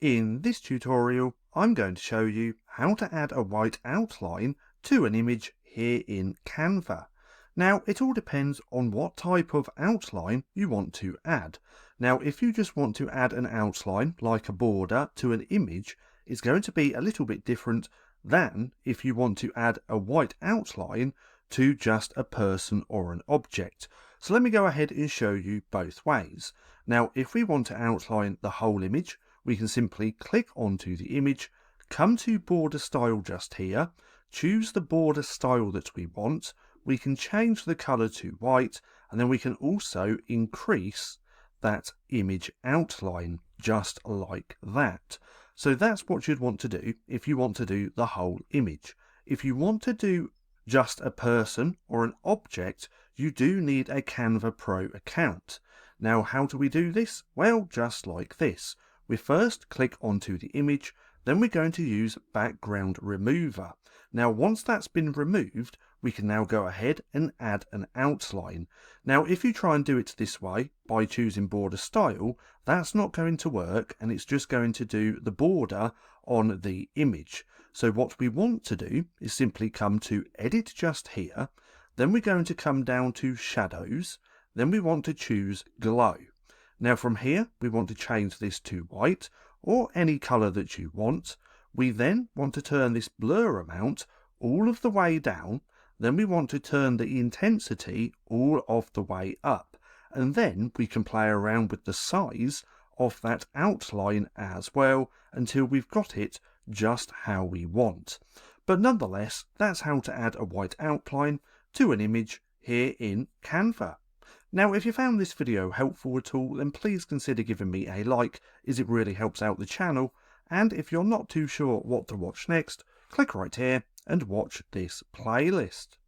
In this tutorial, I'm going to show you how to add a white outline to an image here in Canva. Now, it all depends on what type of outline you want to add. Now, if you just want to add an outline like a border to an image, it's going to be a little bit different than if you want to add a white outline to just a person or an object. So let me go ahead and show you both ways. Now, if we want to outline the whole image, we can simply click onto the image, come to border style just here, choose the border style that we want. We can change the color to white, and then we can also increase that image outline just like that. So that's what you'd want to do if you want to do the whole image. If you want to do just a person or an object, you do need a Canva Pro account. Now, how do we do this? Well, just like this. We first click onto the image, then we're going to use background remover. Now, once that's been removed, we can now go ahead and add an outline. Now, if you try and do it this way by choosing border style, that's not going to work, and it's just going to do the border on the image. So what we want to do is simply come to edit just here, then we're going to come down to shadows, then we want to choose glow. Now from here, we want to change this to white or any color that you want. We then want to turn this blur amount all of the way down. Then we want to turn the intensity all of the way up. And then we can play around with the size of that outline as well until we've got it just how we want. But nonetheless, that's how to add a white outline to an image here in Canva. Now, if you found this video helpful at all, then please consider giving me a like, as it really helps out the channel. And if you're not too sure what to watch next, click right here and watch this playlist.